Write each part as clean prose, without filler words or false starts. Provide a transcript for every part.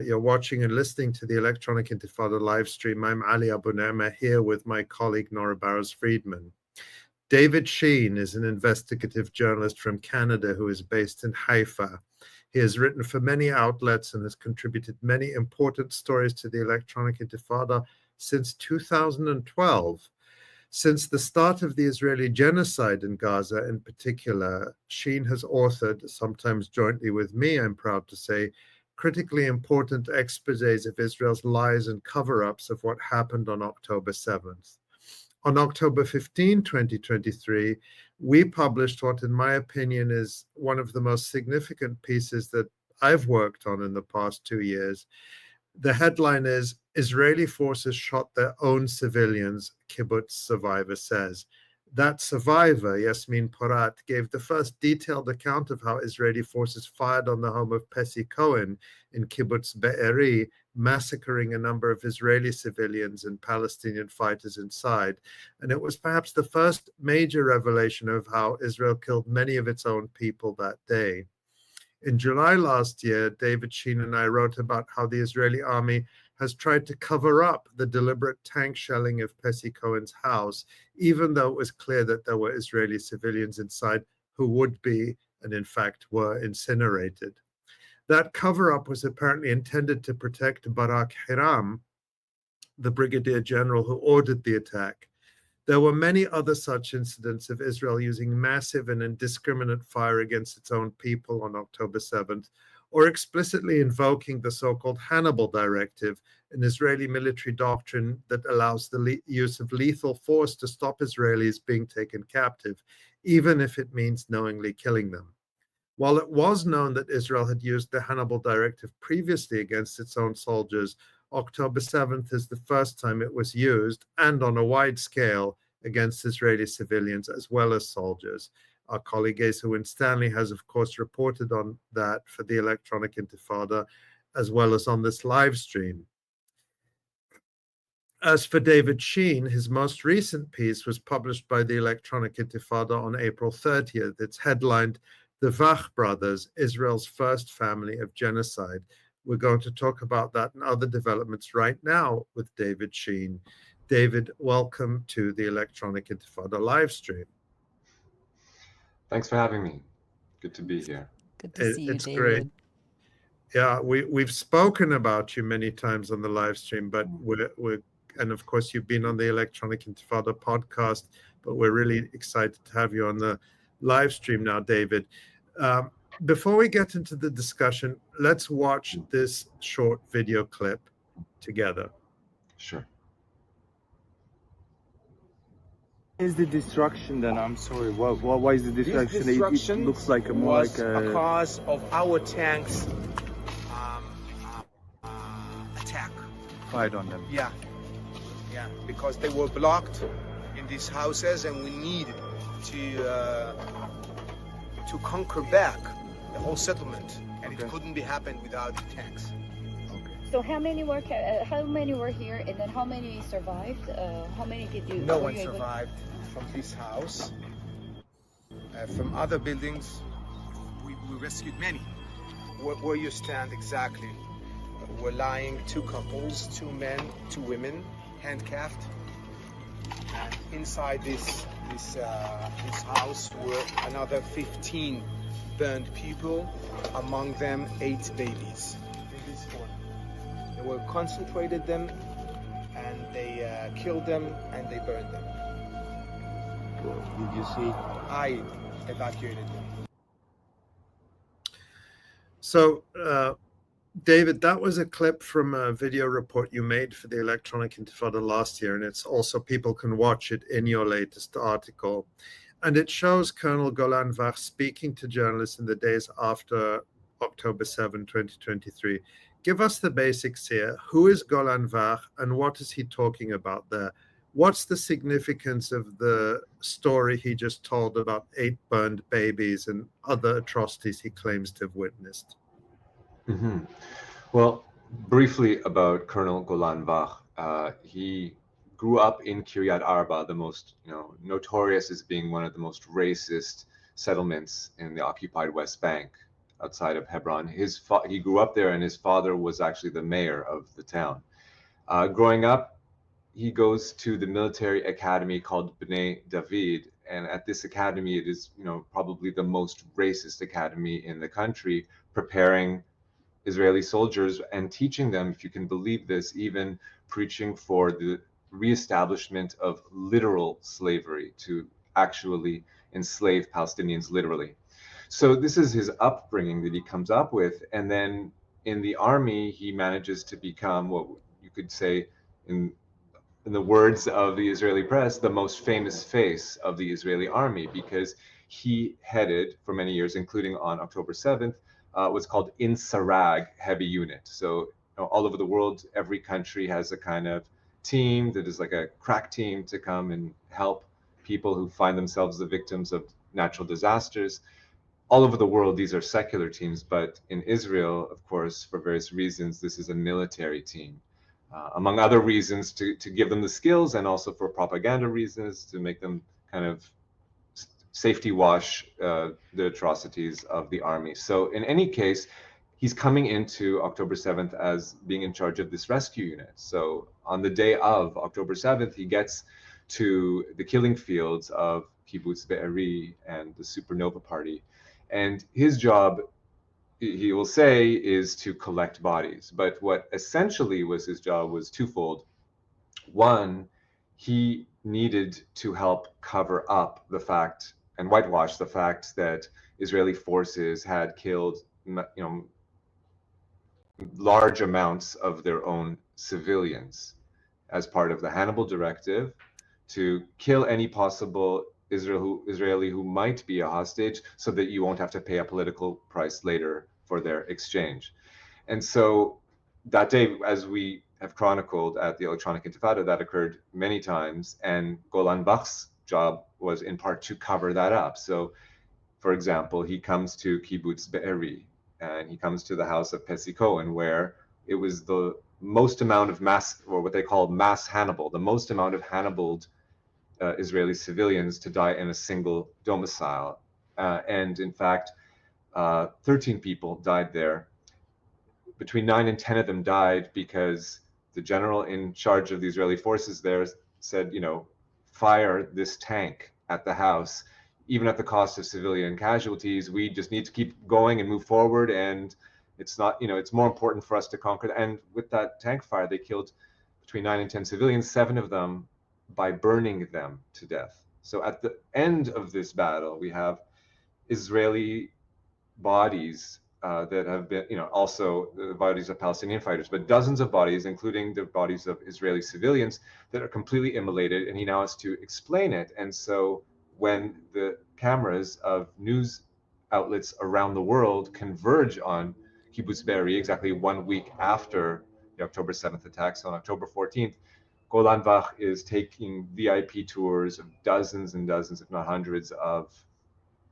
You're watching and listening to the Electronic Intifada live stream. I'm Ali Abu Nerma here with my colleague Nora Barrows-Friedman. David Sheen is an investigative journalist from Canada who is based in Haifa. He has written for many outlets and has contributed many important stories to the Electronic Intifada since 2012. Since the start of the Israeli genocide in Gaza in particular, Sheen has authored, sometimes jointly with me, I'm proud to say, critically important exposés of Israel's lies and cover-ups of what happened on October 7th. On October 15, 2023, we published what, in my opinion, is one of the most significant pieces that I've worked on in the past 2 years. The headline is, Israeli forces shot their own civilians, kibbutz survivor says. That survivor, Yasmin Porat, gave the first detailed account of how Israeli forces fired on the home of 𝐓𝐡𝐞 𝐄𝐿 in kibbutz Be'eri, massacring a number of Israeli civilians and Palestinian fighters inside. And it was perhaps the first major revelation of how Israel killed many of its own people that day. In July last year, David Sheen and I wrote about how the Israeli army has tried to cover up the deliberate tank shelling of 𝐓𝐡𝐞 𝐄𝐿's house, even though it was clear that there were Israeli civilians inside who would be, and in fact were, incinerated. That cover-up was apparently intended to protect Barak Hiram, the brigadier general who ordered the attack. There were many other such incidents of Israel using massive and indiscriminate fire against its own people on October 7th, or explicitly invoking the so-called Hannibal Directive, an Israeli military doctrine that allows the use of lethal force to stop Israelis being taken captive, even if it means knowingly killing them. While it was known that Israel had used the Hannibal Directive previously against its own soldiers, October 7th is the first time it was used, and on a wide scale, against Israeli civilians as well as soldiers. Our colleague Asa Winstanley has, of course, reported on that for the Electronic Intifada, as well as on this live stream. As for David Sheen, his most recent piece was published by the Electronic Intifada on April 30th. It's headlined, The Vach Brothers, Israel's First Family of Genocide. We're going to talk about that and other developments right now with David Sheen. David, welcome to the Electronic Intifada live stream. Thanks for having me. Good to be here. Good to see you, It's David. great. Yeah, we've spoken about you many times on the live stream, but we're and of course you've been on the Electronic Intifada podcast, but we're really excited to have you on the live stream now, David. Before we get into the discussion, let's watch this short video clip together. Sure. Is the destruction then? I'm sorry. Why is the destruction? It looks like a more like a cause of our tanks attack. fight on them. Yeah, because they were blocked in these houses, and we need to conquer back the whole settlement, and it couldn't be happened without the tanks. So how many were here, and then how many survived? How many did you? No one survived from this house. From other buildings, we rescued many. Where you stand exactly? We're lying 2 couples, 2 men, 2 women, handcuffed. And inside this house were another 15 burned people, among them 8 babies. They were concentrated them, and they killed them, and they burned them. Did you see? I evacuated them. So, David, that was a clip from a video report you made for the Electronic Intifada last year, and it's also, people can watch it in your latest article. And it shows Colonel Golan Vach speaking to journalists in the days after October 7, 2023. Give us the basics here. Who is Golan Vach, and what is he talking about there? What's the significance of the story he just told about 8 burned babies and other atrocities he claims to have witnessed? Well, briefly about Colonel Golan Vach. He grew up in Kiryat Arba, the most notorious as being one of the most racist settlements in the occupied West Bank. outside of Hebron. He grew up there, and his father was actually the mayor of the town. Growing up, he goes to the military academy called Bnei David, and at this academy, it is, you know, probably the most racist academy in the country, preparing Israeli soldiers and teaching them, if you can believe this, even preaching for the reestablishment of literal slavery, to actually enslave Palestinians literally. So this is his upbringing that he comes up with. And then in the army, he manages to become what you could say, in the words of the Israeli press, the most famous face of the Israeli army, because he headed for many years, including on October 7th, what's called Insarag heavy unit. So, you know, all over the world, every country has a kind of team that is like a crack team to come and help people who find themselves the victims of natural disasters. All over the world, these are secular teams, but in Israel, of course, for various reasons, this is a military team. Among other reasons, to give them the skills, and also for propaganda reasons, to make them kind of safety wash the atrocities of the army. So in any case, he's coming into October 7th as being in charge of this rescue unit. So on the day of October 7th, he gets to the killing fields of Kibbutz Be'eri and the Supernova Party. And his job, he will say, is to collect bodies. But what essentially was his job was twofold. One, he needed to help cover up the fact and whitewash the fact that Israeli forces had killed, you know, large amounts of their own civilians as part of the Hannibal Directive, to kill any possible Israeli who might be a hostage, so that you won't have to pay a political price later for their exchange. And so that day, as we have chronicled at the Electronic Intifada, that occurred many times, and Golan Vach's job was in part to cover that up. So, for example, he comes to Kibbutz Be'eri, and he comes to the house of Pessi Cohen, where it was the most amount of mass, or what they call mass Hannibal, the most amount of Hannibaled Israeli civilians to die in a single domicile. And in fact, 13 people died there. Between 9 and 10 of them died because the general in charge of the Israeli forces there said, you know, fire this tank at the house, even at the cost of civilian casualties. We just need to keep going and move forward. And it's not, you know, it's more important for us to conquer. And with that tank fire, they killed between 9 and 10 civilians, 7 of them by burning them to death. So at the end of this battle, we have Israeli bodies that have been, you know, also the bodies of Palestinian fighters, but dozens of bodies, including the bodies of Israeli civilians, that are completely immolated, and he now has to explain it. And so when the cameras of news outlets around the world converge on Kibbutz Be'eri exactly 1 week after the October 7th attacks, on October 14th, Golan Vach is taking VIP tours of dozens and dozens, if not hundreds, of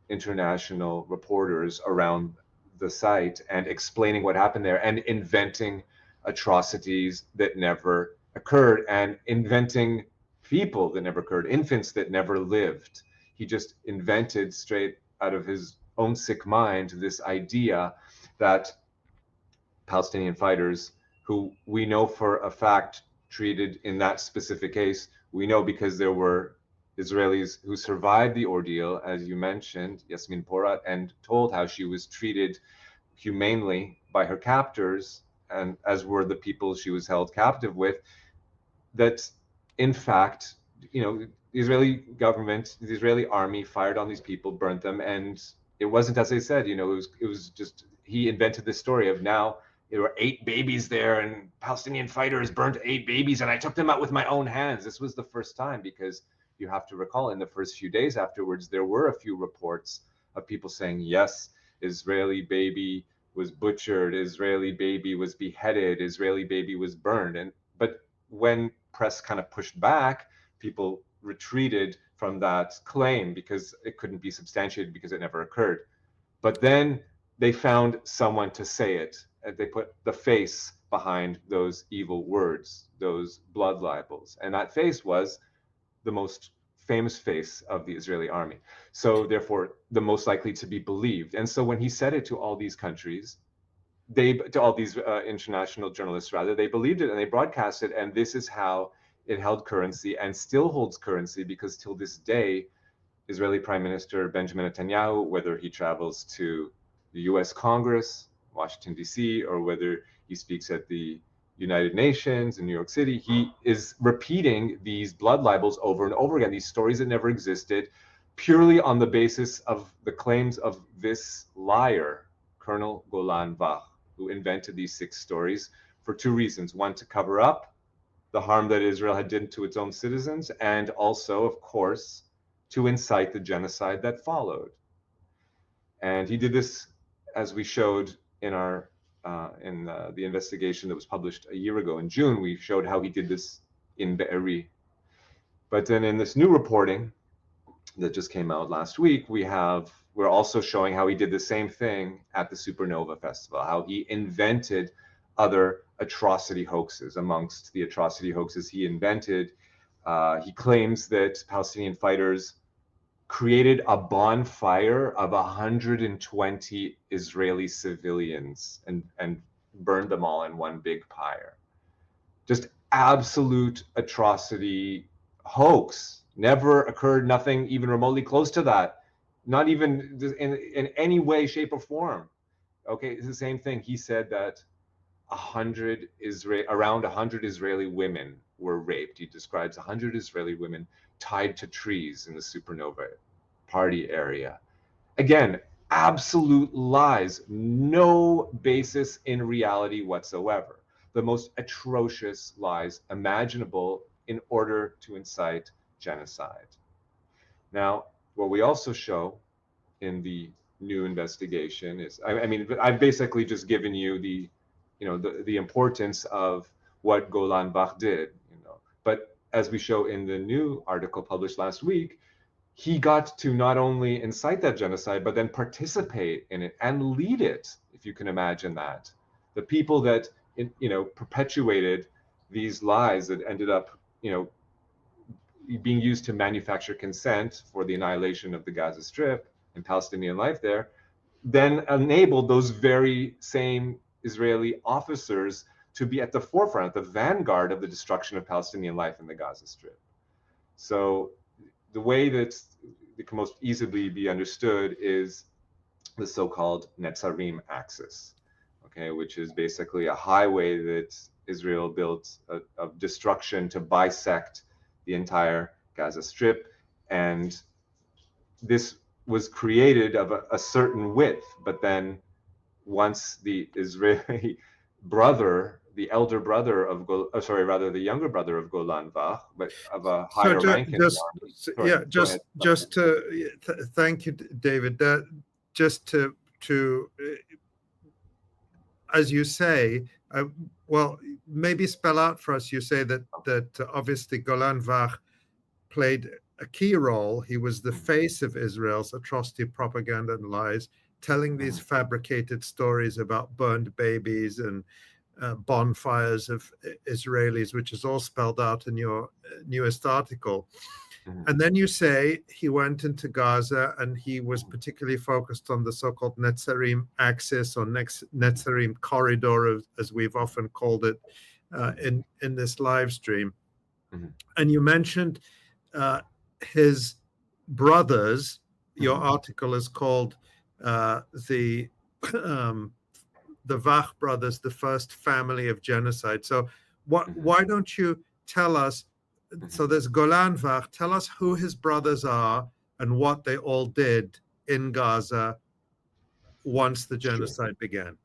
international reporters around the site and explaining what happened there, and inventing atrocities that never occurred, and inventing people that never occurred, infants that never lived. He just invented, straight out of his own sick mind, this idea that Palestinian fighters, who we know for a fact treated in that specific case, we know because there were Israelis who survived the ordeal, as you mentioned, Yasmin Porat, and told how she was treated humanely by her captors, and as were the people she was held captive with, that in fact, you know, the Israeli government, the Israeli army fired on these people, burnt them, and it wasn't, as I said, you know, it was just, he invented this story of, now there were 8 babies there, and Palestinian fighters burnt 8 babies, and I took them out with my own hands. This was the first time, because you have to recall, in the first few days afterwards, there were a few reports of people saying, yes, Israeli baby was butchered, Israeli baby was beheaded, Israeli baby was burned. But when press kind of pushed back, people retreated from that claim because it couldn't be substantiated, because it never occurred. But then they found someone to say it, and they put the face behind those evil words, those blood libels. And that face was the most famous face of the Israeli army. So therefore, the most likely to be believed. And so when he said it to all these countries, to all these international journalists, rather, they believed it and they broadcast it. And this is how it held currency and still holds currency, because till this day, Israeli Prime Minister Benjamin Netanyahu, whether he travels to the US Congress, Washington, D.C., or whether he speaks at the United Nations in New York City, he is repeating these blood libels over and over again, these stories that never existed, purely on the basis of the claims of this liar, Colonel Golan Vach, who invented these 6 stories for 2 reasons. One, to cover up the harm that Israel had done to its own citizens, and also, of course, to incite the genocide that followed. And he did this, as we showed in our the investigation that was published a year ago in June. We showed how he did this in Be'eri. But then in this new reporting that just came out last week, we're also showing how he did the same thing at the Supernova Festival, how he invented other atrocity hoaxes. Amongst the atrocity hoaxes he invented, he claims that Palestinian fighters created a bonfire of 120 Israeli civilians and burned them all in one big pyre. Just absolute atrocity hoax. Never occurred, nothing even remotely close to that. Not even in any way, shape, or form. Okay, it's the same thing. He said that around 100 Israeli women were raped. He describes 100 Israeli women tied to trees in the Supernova party area. Again, absolute lies, no basis in reality whatsoever. The most atrocious lies imaginable in order to incite genocide. Now, what we also show in the new investigation is, I mean, I've basically just given you the importance of what Golan Vach did, but as we show in the new article published last week, he got to not only incite that genocide, but then participate in it and lead it, if you can imagine that. The people that, perpetuated these lies that ended up, being used to manufacture consent for the annihilation of the Gaza Strip and Palestinian life there, then enabled those very same Israeli officers to be at the forefront, the vanguard of the destruction of Palestinian life in the Gaza Strip. So the way that it can most easily be understood is the so-called Netzarim axis, okay, which is basically a highway that Israel built of destruction to bisect the entire Gaza Strip. And this was created of a certain width, but then once the Israeli brother, the younger brother of Golan Vach, but of a higher rank in the army. Thank you, David. Just to as you say, well, maybe spell out for us. You say that obviously Golan Vach played a key role. He was the face of Israel's atrocity propaganda and lies, telling these fabricated stories about burned babies and bonfires of Israelis, which is all spelled out in your newest article. And then you say he went into Gaza and he was particularly focused on the so-called Netzarim axis, or Netzarim corridor, as we've often called it in this live stream. And you mentioned his brothers. Your article is called the Vach brothers, the first family of genocide. So why don't you tell us, so there's Golan Vach, tell us who his brothers are and what they all did in Gaza once the genocide began.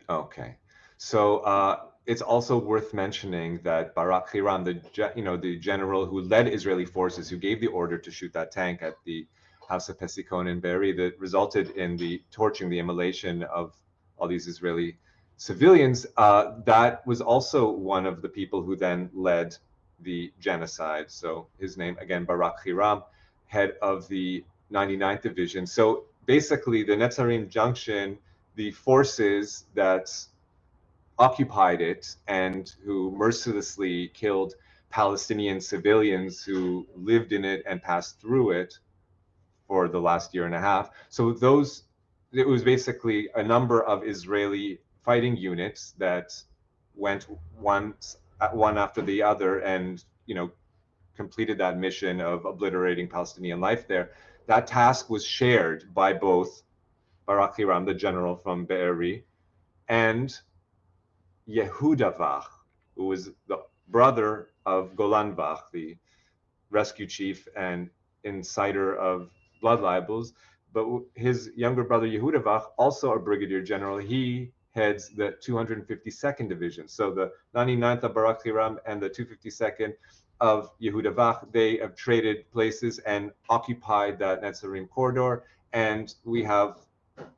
Okay, so it's also worth mentioning that Barak Hiram, the general who led Israeli forces, who gave the order to shoot that tank at the House of Pessikon in Be'eri that resulted in the torching, the immolation of all these Israeli civilians, that was also one of the people who then led the genocide. So his name, again, Barak Hiram, head of the 99th Division. So basically the Netzarim Junction, the forces that occupied it and who mercilessly killed Palestinian civilians who lived in it and passed through it for the last year and a half. So it was basically a number of Israeli fighting units that went one after the other and, completed that mission of obliterating Palestinian life there. That task was shared by both Barak Hiram, the general from Be'eri, and Yehuda Vach, who was the brother of Golan Vach, the rescue chief and insider of blood libels. But his younger brother Yehuda Vach, also a brigadier general, he heads the 252nd Division. So the 99th of Barak Hiram and the 252nd of Yehuda Vach, they have traded places and occupied that Netzarim corridor. And we have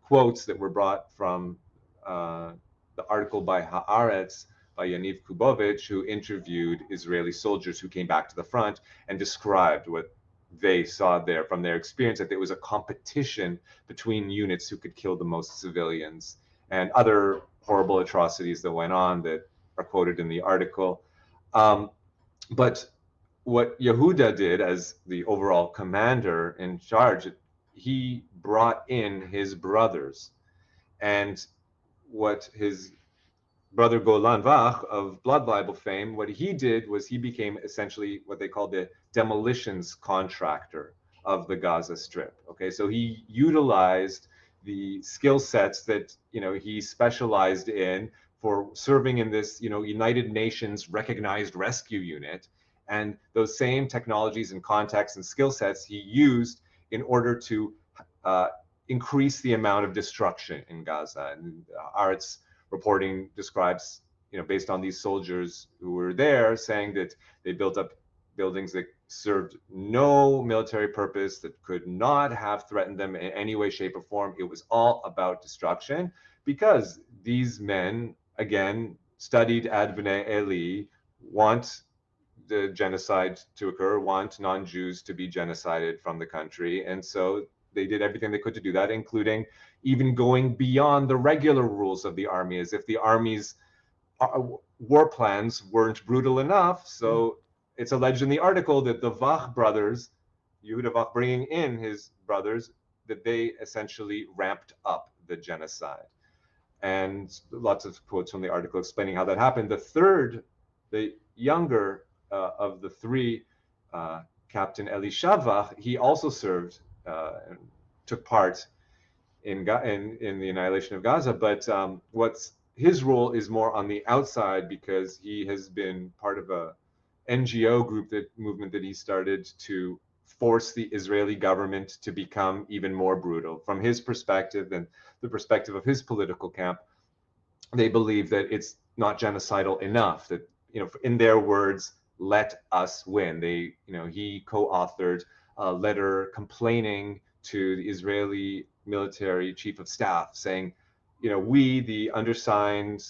quotes that were brought from the article by Haaretz, by Yaniv Kubovich, who interviewed Israeli soldiers who came back to the front and described what they saw there from their experience, that there was a competition between units who could kill the most civilians, and other horrible atrocities that went on that are quoted in the article. But what Yehuda did as the overall commander in charge, he brought in his brothers. And what his brother Golan Vach of blood libel fame, what he did was he became essentially what they call the demolitions contractor of the Gaza Strip. Okay, so he utilized the skill sets that he specialized in for serving in this United Nations recognized rescue unit, and those same technologies and contacts and skill sets he used in order to increase the amount of destruction in Gaza. And Haaretz reporting describes, based on these soldiers who were there, saying that they built up buildings that served no military purpose, that could not have threatened them in any way, shape, or form. It was all about destruction, because these men, again, studied Ad B'nai Eli, want the genocide to occur, want non-Jews to be genocided from the country. And so they did everything they could to do that, including even going beyond the regular rules of the army, as if the army's war plans weren't brutal enough. So it's alleged in the article that the Vach brothers, Yehuda Vach bringing in his brothers, that they essentially ramped up the genocide. And lots of quotes from the article explaining how that happened. The younger of the three, Captain Elisha Vach, he also served and took part in the annihilation of Gaza, but what's his role is more on the outside, because he has been part of a NGO movement that he started to force the Israeli government to become even more brutal. From his perspective and the perspective of his political camp, they believe that it's not genocidal enough, that, in their words, let us win. He co-authored a letter complaining to the Israeli military chief of staff, saying, we, the undersigned,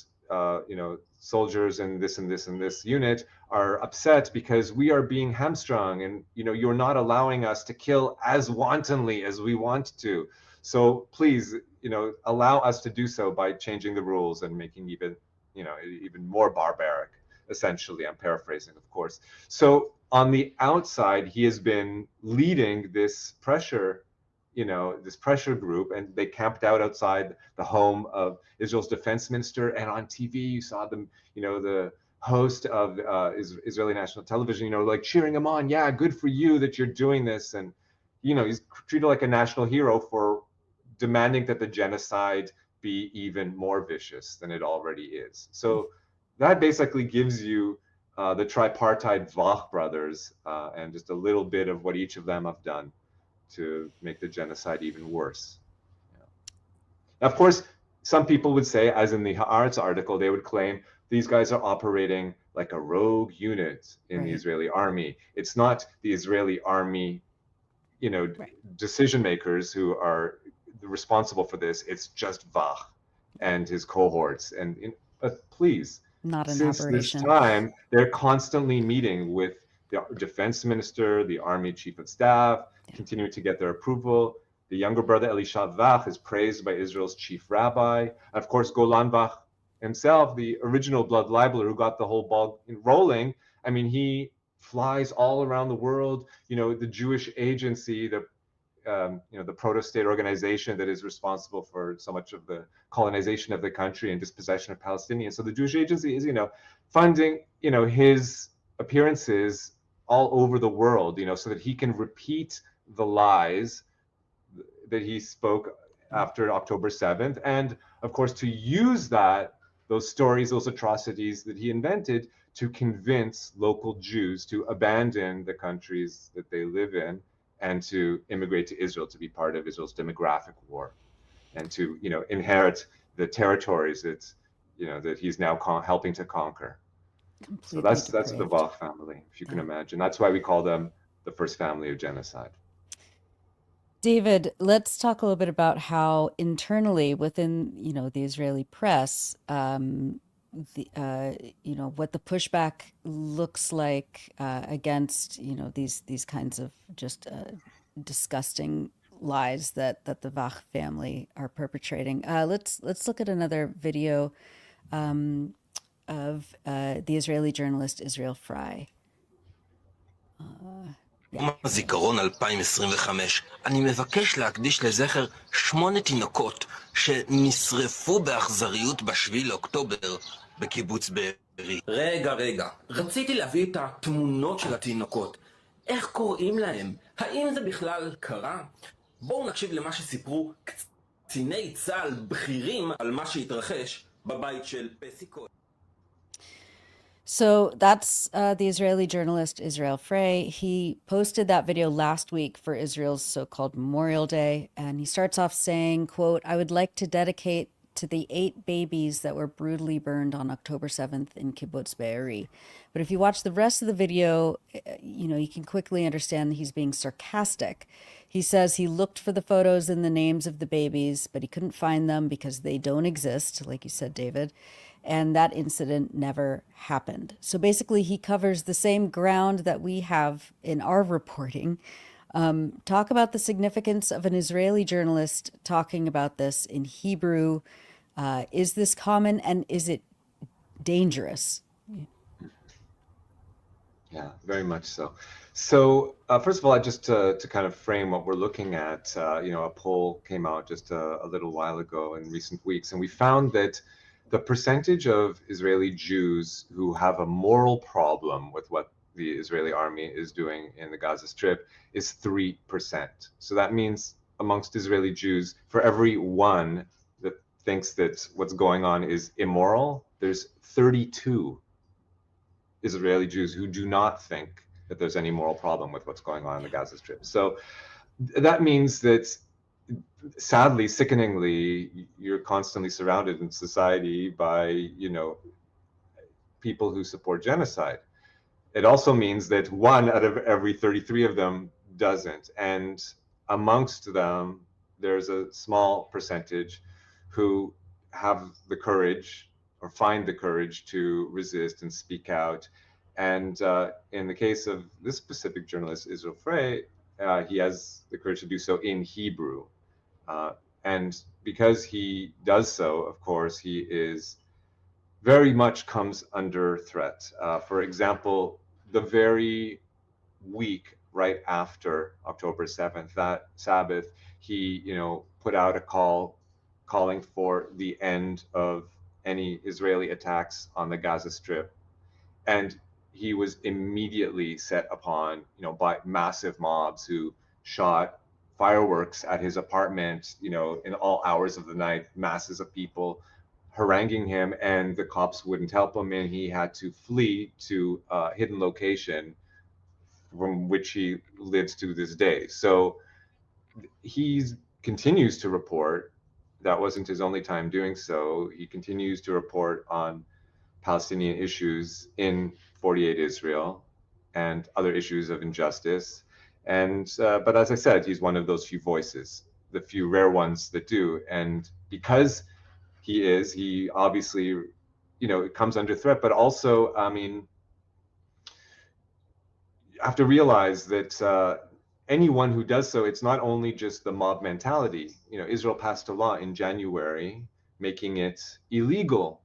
soldiers in this and this and this unit, are upset because we are being hamstrung, and you're not allowing us to kill as wantonly as we want to. So please, allow us to do so by changing the rules and making even more barbaric. Essentially, I'm paraphrasing, of course. So on the outside, he has been leading this pressure, this pressure group, and they camped out outside the home of Israel's defense minister. And on TV, you saw them, the host of Israeli national television, like cheering him on. Yeah, good for you that you're doing this. And, he's treated like a national hero for demanding that the genocide be even more vicious than it already is. So that basically gives you the tripartite Vach brothers and just a little bit of what each of them have done to make the genocide even worse. Now, of course, some people would say, as in the Haaretz article, they would claim these guys are operating like a rogue unit in the Israeli army. It's not the Israeli army, decision makers who are responsible for this. It's just Vach and his cohorts. But please, not an since aberration. this time, they're constantly meeting with the defense minister, the army chief of staff, continuing to get their approval. The younger brother Elisha Vach is praised by Israel's chief rabbi. And of course, Golan Vach himself, the original blood libeler who got the whole ball rolling, he flies all around the world. The Jewish agency, the proto-state organization that is responsible for so much of the colonization of the country and dispossession of Palestinians. So the Jewish agency is, funding, his appearances all over the world, so that he can repeat the lies that he spoke after October 7th. And of course, to use those stories, those atrocities that he invented to convince local Jews to abandon the countries that they live in and to immigrate to Israel, to be part of Israel's demographic war, and to inherit the territories that he's now helping to conquer. So that's the Vach family, if you can imagine. That's why we call them the first family of genocide. David, let's talk a little bit about how internally within the Israeli press, what the pushback looks like against these kinds of just disgusting lies that the Vach family are perpetrating. Let's look at another video of the Israeli journalist Israel Frey. יום הזיכרון 2025, אני מבקש להקדיש לזכר 8 תינוקות שנשרפו באכזריות ב7 לאוקטובר בקיבוץ בארי. רגע, רציתי להביא את התמונות של התינוקות. איך קוראים להם? האם זה בכלל קרה? בואו נקשיב למה שסיפרו קציני צה"ל בכירים על מה שהתרחש בבית של פסיקו. So that's the Israeli journalist Israel Frey. He posted that video last week for Israel's so-called Memorial Day. And he starts off saying, quote, "I would like to dedicate to the 8 babies that were brutally burned on October 7th in Kibbutz Be'eri." But if you watch the rest of the video, you can quickly understand that he's being sarcastic. He says he looked for the photos and the names of the babies, but he couldn't find them because they don't exist, like you said, David. And that incident never happened. So basically, he covers the same ground that we have in our reporting. Talk about the significance of an Israeli journalist talking about this in Hebrew. Is this common, and is it dangerous? Yeah, very much so. So first of all, just to kind of frame what we're looking at, a poll came out just a little while ago in recent weeks, and we found that the percentage of Israeli Jews who have a moral problem with what the Israeli army is doing in the Gaza Strip is 3%. So that means amongst Israeli Jews, for every one that thinks that what's going on is immoral, there's 32 Israeli Jews who do not think that there's any moral problem with what's going on in the Gaza Strip. So that means that, sadly, sickeningly, you're constantly surrounded in society by, people who support genocide. It also means that 1 out of every 33 of them doesn't. And amongst them, there's a small percentage who have the courage or find the courage to resist and speak out. And in the case of this specific journalist, Israel Frey, he has the courage to do so in Hebrew. And because he does so, of course, he is very much comes under threat. For example, the very week right after October 7th, that Sabbath, he, put out a call calling for the end of any Israeli attacks on the Gaza Strip. And he was immediately set upon, by massive mobs who shot fireworks at his apartment, in all hours of the night, masses of people haranguing him, and the cops wouldn't help him, and he had to flee to a hidden location from which he lives to this day. So he continues to report. That wasn't his only time doing so. He continues to report on Palestinian issues in 48 Israel and other issues of injustice. And but as I said, he's one of those few voices, the few rare ones that do. And because he obviously, it comes under threat, but also, you have to realize that anyone who does so, it's not only just the mob mentality. Israel passed a law in January making it illegal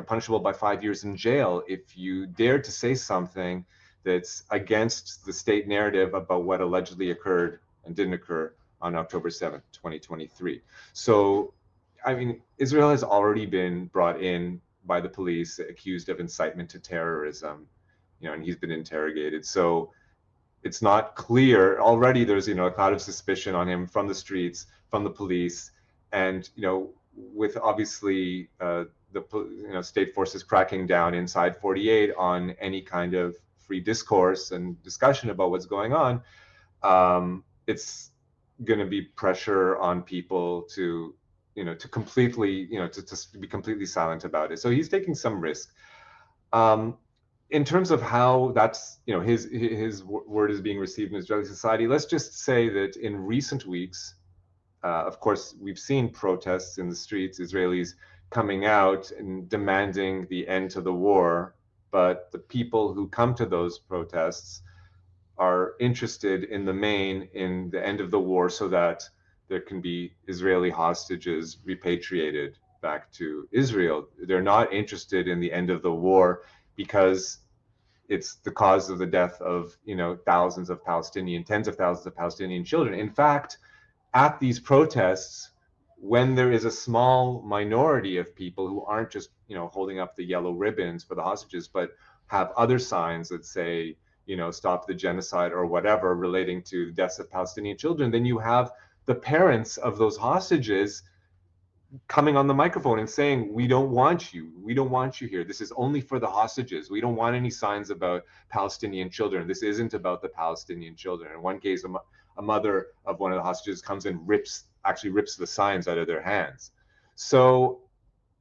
punishable by 5 years in jail if you dare to say something that's against the state narrative about what allegedly occurred and didn't occur on October 7th, 2023. So, I mean, Israel has already been brought in by the police accused of incitement to terrorism, and he's been interrogated. So it's not clear. Already there's, a cloud of suspicion on him from the streets, from the police, and, with obviously the state forces cracking down inside 48 on any kind of free discourse and discussion about what's going on, it's going to be pressure on people to completely, to be completely silent about it. So he's taking some risk. In terms of how that's, his word is being received in Israeli society, let's just say that in recent weeks, of course, we've seen protests in the streets, Israelis coming out and demanding the end to the war. But the people who come to those protests are interested in the main in the end of the war so that there can be Israeli hostages repatriated back to Israel. They're not interested in the end of the war because it's the cause of the death of, thousands of tens of thousands of Palestinian children. In fact, at these protests, when there is a small minority of people who aren't just, holding up the yellow ribbons for the hostages, but have other signs that say, stop the genocide or whatever relating to the deaths of Palestinian children, then you have the parents of those hostages coming on the microphone and saying, we don't want you here. This is only for the hostages. We don't want any signs about Palestinian children. This isn't about the Palestinian children. In one case, a mother of one of the hostages comes and actually rips the signs out of their hands. So,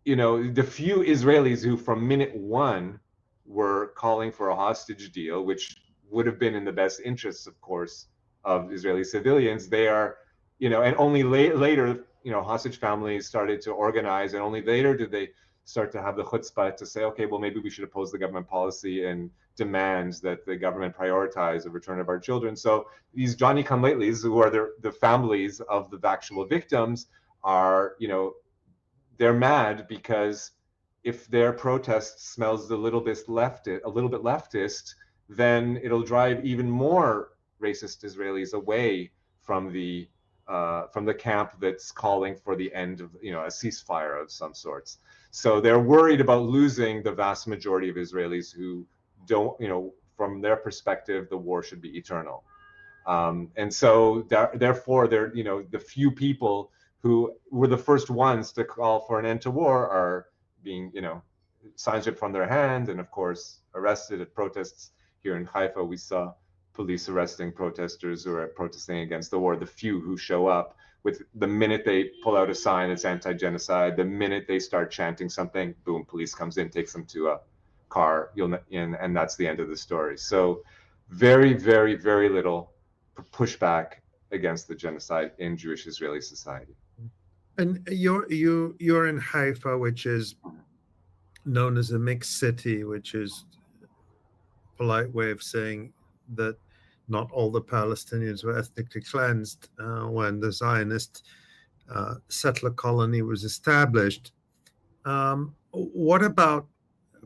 the few Israelis who from minute one were calling for a hostage deal, which would have been in the best interests, of course, of Israeli civilians, they are, and only later, hostage families started to organize, and only later did they start to have the chutzpah to say, okay, well, maybe we should oppose the government policy and demands that the government prioritize the return of our children. So these Johnny-come-latelys, who are the families of the actual victims, are, they're mad because if their protest smells a little bit leftist, then it'll drive even more racist Israelis away from the camp that's calling for the end of, a ceasefire of some sorts. So they're worried about losing the vast majority of Israelis who don't, from their perspective, the war should be eternal. And so therefore, they're, the few people who were the first ones to call for an end to war are being, signs ripped from their hand and, of course, arrested at protests. Here in Haifa, we saw police arresting protesters who are protesting against the war. The few who show up, with the minute they pull out a sign that's anti-genocide, the minute they start chanting something, boom, police comes in, takes them to a car, and that's the end of the story. So very, very, very little pushback against the genocide in Jewish Israeli society. And you're in Haifa, which is known as a mixed city, which is a polite way of saying that not all the Palestinians were ethnically cleansed when the Zionist settler colony was established. What about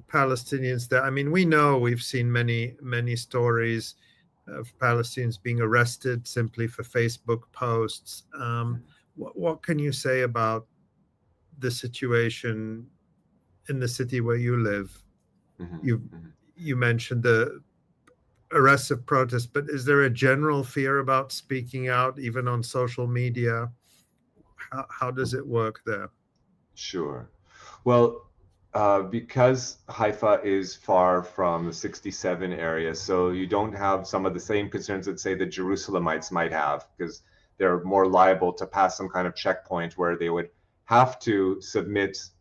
Palestinians there? I mean, we've seen many stories of Palestinians being arrested simply for Facebook posts. What can you say about the situation in the city where you live? You mentioned the arrests of protests, but is there a general fear about speaking out, even on social media? How does it work there? Sure. Well, because Haifa is far from the 67 area, so you don't have some of the same concerns that, say, the Jerusalemites might have, because they're more liable to pass some kind of checkpoint where they would have to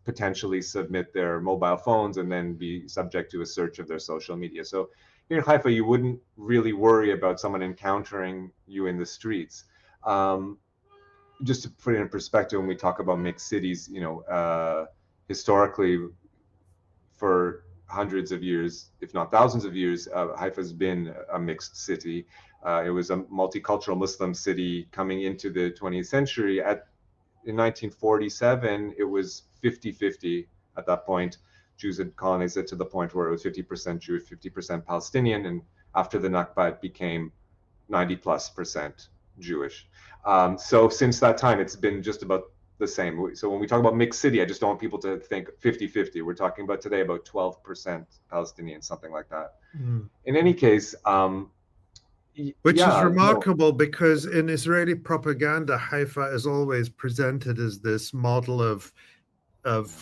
potentially submit their mobile phones and then be subject to a search of their social media. So here in Haifa, you wouldn't really worry about someone encountering you in the streets. Just to put it in perspective, when we talk about mixed cities, historically, for hundreds of years, if not thousands of years, Haifa's been a mixed city. It was a multicultural Muslim city coming into the 20th century. In 1947, it was 50-50 At that point, Jews had colonized it to the point where it was 50% Jewish, 50% Palestinian, and after the Nakba, it became 90+% Jewish. So since that time, it's been just about the same. So when we talk about mixed city, I just don't want people to think 50-50. We're talking about today about 12% Palestinian, something like that. In any case, which is remarkable because in Israeli propaganda, Haifa is always presented as this model of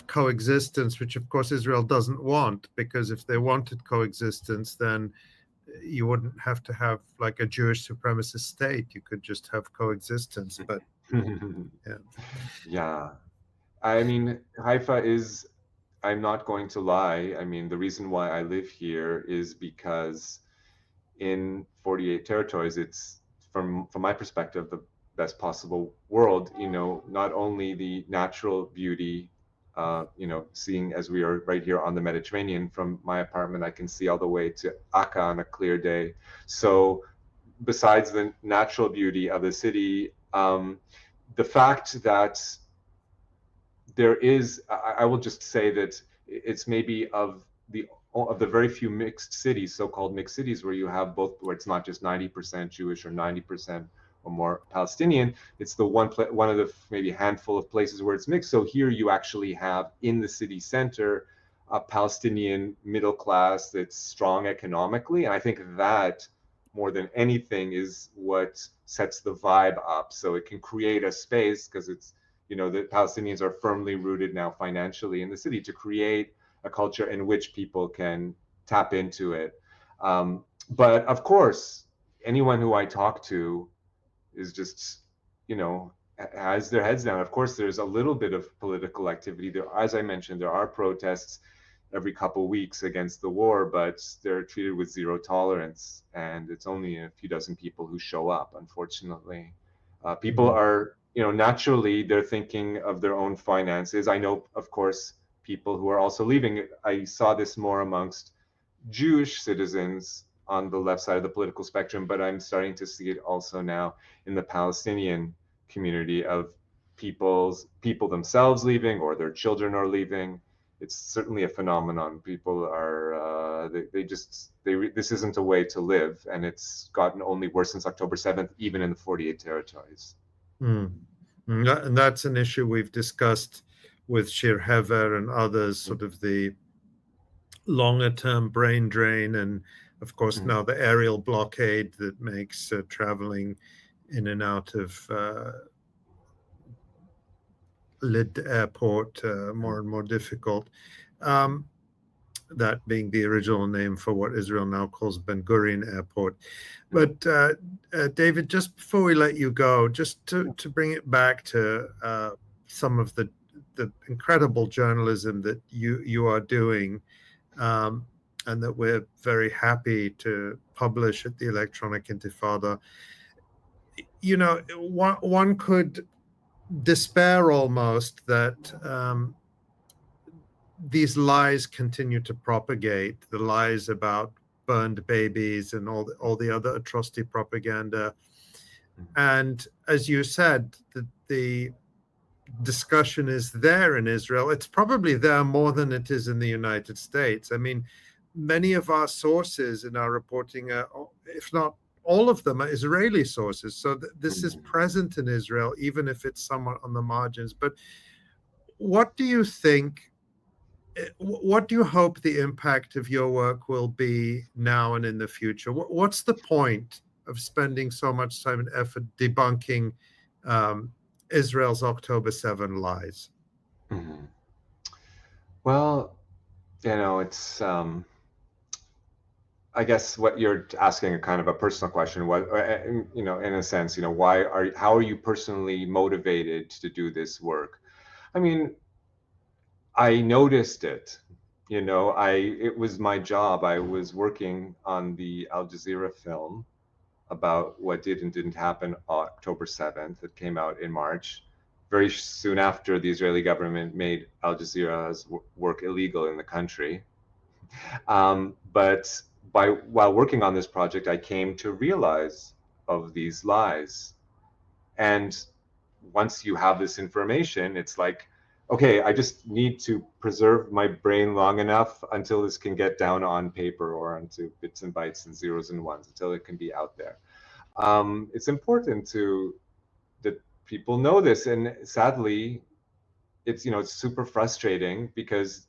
coexistence, which of course Israel doesn't want, because if they wanted coexistence, then you wouldn't have to have like a Jewish supremacist state. You could just have coexistence. But yeah, I mean, Haifa is, I'm not going to lie, I mean, the reason why I live here is because in 48 territories, it's from my perspective the best possible world. You know, not only the natural beauty, you know, seeing as we are right here on the Mediterranean, from my apartment I can see all the way to Akka on a clear day. So besides the natural beauty of the city, the fact that there is, I will just say that it's maybe of the very few mixed cities, so-called mixed cities, where you have both, where it's not just 90% Jewish or 90% or more Palestinian. It's the one of the maybe handful of places where it's mixed. So here you actually have in the city center a Palestinian middle class that's strong economically, and I think that more than anything is what sets the vibe up. So it can create a space, because it's, you know, the Palestinians are firmly rooted now financially in the city, to create a culture in which people can tap into it. But of course, anyone who I talk to is just, you know, has their heads down. Of course, there's a little bit of political activity there. As I mentioned, there are protests every couple of weeks against the war, but they're treated with zero tolerance. And it's only a few dozen people who show up, unfortunately. People are, you know, naturally, they're thinking of their own finances. I know, of course, people who are also leaving. I saw this more amongst Jewish citizens on the left side of the political spectrum, but I'm starting to see it also now in the Palestinian community, of people themselves leaving, or their children are leaving. It's certainly a phenomenon. People are, this isn't a way to live, and it's gotten only worse since October 7th, even in the 48 territories. And that's an issue we've discussed with Shir Hever and others, sort of the longer term brain drain, and of course now the aerial blockade that makes traveling in and out of Lid airport more and more difficult. That being the original name for what Israel now calls Ben Gurion Airport. But David, just before we let you go, just to bring it back to some of the incredible journalism that you are doing, and that we're very happy to publish at the Electronic Intifada. You know, one could despair almost that these lies continue to propagate, the lies about burned babies and all the other atrocity propaganda. And as you said, the discussion is there in Israel. It's probably there more than it is in the United States. I mean, many of our sources in our reporting, if not all of them, are Israeli sources. So this is present in Israel, even if it's somewhat on the margins. But what do you think, what do you hope the impact of your work will be now and in the future? What's the point of spending so much time and effort debunking Israel's October 7 lies? Well, you know, it's I guess what you're asking a kind of a personal question. What, you know, in a sense, you know, how are you personally motivated to do this work? I mean, I noticed it, you know, it was my job. I was working on the Al Jazeera film about what did and didn't happen October 7th. It came out in March, very soon after the Israeli government made Al Jazeera's work illegal in the country. But while working on this project, I came to realize of these lies. And once you have this information, it's like okay, I just need to preserve my brain long enough until this can get down on paper or onto bits and bytes and zeros and ones, until it can be out there. It's important that people know this, and sadly, it's it's super frustrating because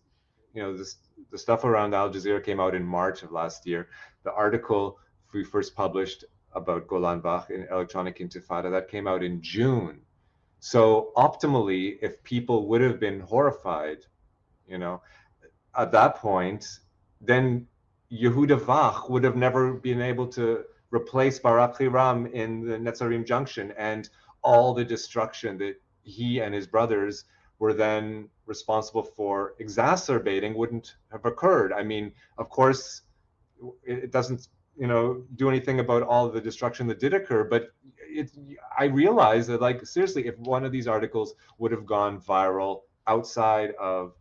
the stuff around Al Jazeera came out in March of last year. The article we first published about Golan Vach in Electronic Intifada, that came out in June. So optimally, if people would have been horrified, at that point, then Yehuda Vach would have never been able to replace Barak Hiram in the Netzarim Junction, and all the destruction that he and his brothers were then responsible for exacerbating wouldn't have occurred. I mean, of course, it doesn't do anything about all of the destruction that did occur, but I realize that, like, seriously, if one of these articles would have gone viral outside of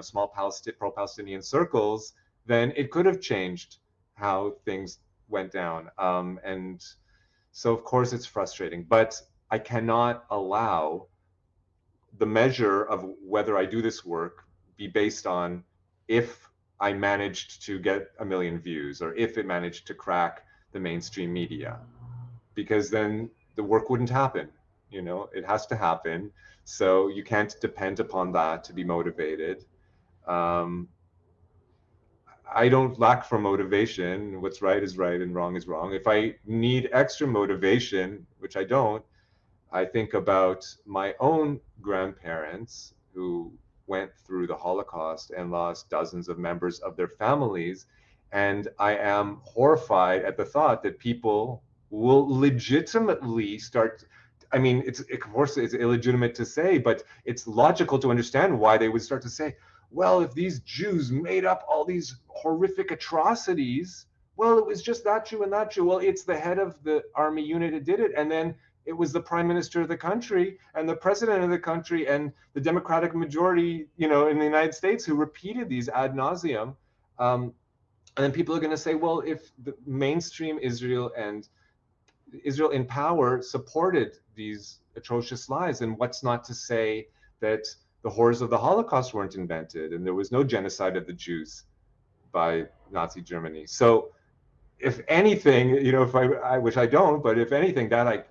small pro-Palestinian circles, then it could have changed how things went down. And so of course it's frustrating, but I cannot allow the measure of whether I do this work be based on if I managed to get 1 million views or if it managed to crack the mainstream media, because then the work wouldn't happen. It has to happen. So you can't depend upon that to be motivated. I don't lack for motivation. What's right is right and wrong is wrong. If I need extra motivation, which I don't, I think about my own grandparents who went through the Holocaust and lost dozens of members of their families. And I am horrified at the thought that people will legitimately start. I mean, of course, it's illegitimate to say, but it's logical to understand why they would start to say, well, if these Jews made up all these horrific atrocities, well, it was just that Jew and that Jew. Well, it's the head of the army unit that did it. And then it was the prime minister of the country and the president of the country and the Democratic majority, in the United States, who repeated these ad nauseum. And then people are going to say, well, if the mainstream Israel and Israel in power supported these atrocious lies, then what's not to say that the horrors of the Holocaust weren't invented and there was no genocide of the Jews by Nazi Germany? So if anything, if I which I don't, but if anything, that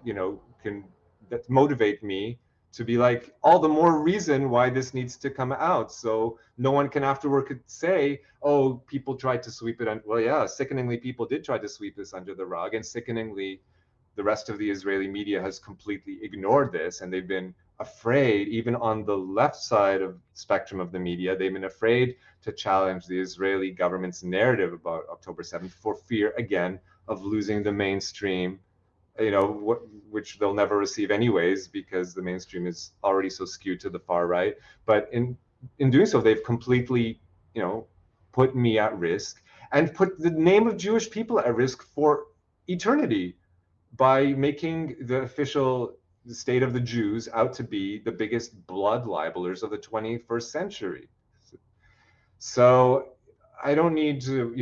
that motivate me to be like, all the more reason why this needs to come out, so no one can afterward say, oh, people tried to sweep it under. Well, yeah, sickeningly, people did try to sweep this under the rug, and sickeningly, the rest of the Israeli media has completely ignored this, and they've been afraid, even on the left side of the spectrum of the media, they've been afraid to challenge the Israeli government's narrative about October 7th for fear, again, of losing the mainstream, which they'll never receive anyways, because the mainstream is already so skewed to the far right. But in doing so, they've completely, put me at risk and put the name of Jewish people at risk for eternity by making the official state of the Jews out to be the biggest blood libelers of the 21st century. So I don't need to,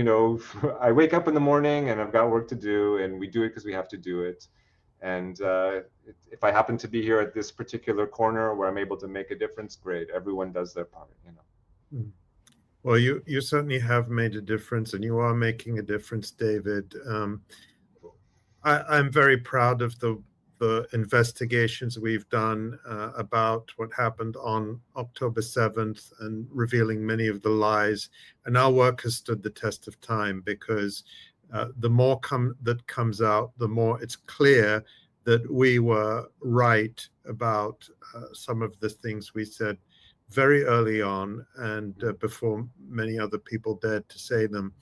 I wake up in the morning and I've got work to do, and we do it because we have to do it. And if I happen to be here at this particular corner where I'm able to make a difference, great. Everyone does their part, Well, you certainly have made a difference, and you are making a difference, David. I'm very proud of the investigations we've done about what happened on October 7th and revealing many of the lies. And our work has stood the test of time, because the more that comes out, the more it's clear that we were right about some of the things we said very early on, and before many other people dared to say them.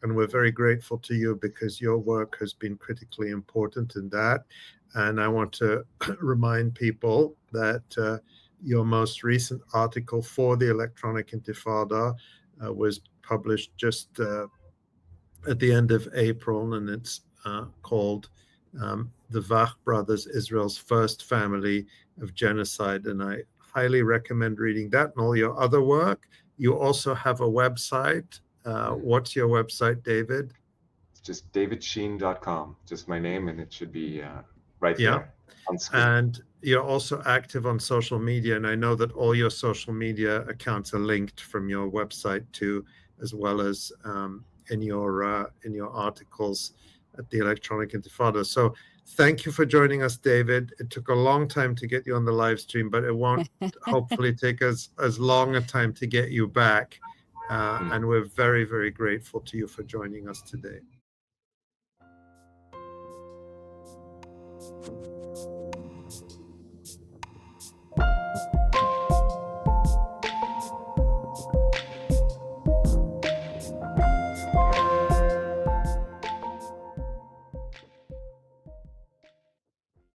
And we're very grateful to you, because your work has been critically important in that. And I want to remind people that your most recent article for the Electronic Intifada was published just at the end of April, and it's called The Vach Brothers, Israel's First Family of Genocide. And I highly recommend reading that and all your other work. You also have a website. What's your website, David? It's just davidsheen.com, just my name, and it should be right there on screen. And you're also active on social media, and I know that all your social media accounts are linked from your website too, as well as in your articles at the Electronic Intifada. So thank you for joining us, David. It took a long time to get you on the live stream, but it won't hopefully take us as long a time to get you back. And we're very, very grateful to you for joining us today.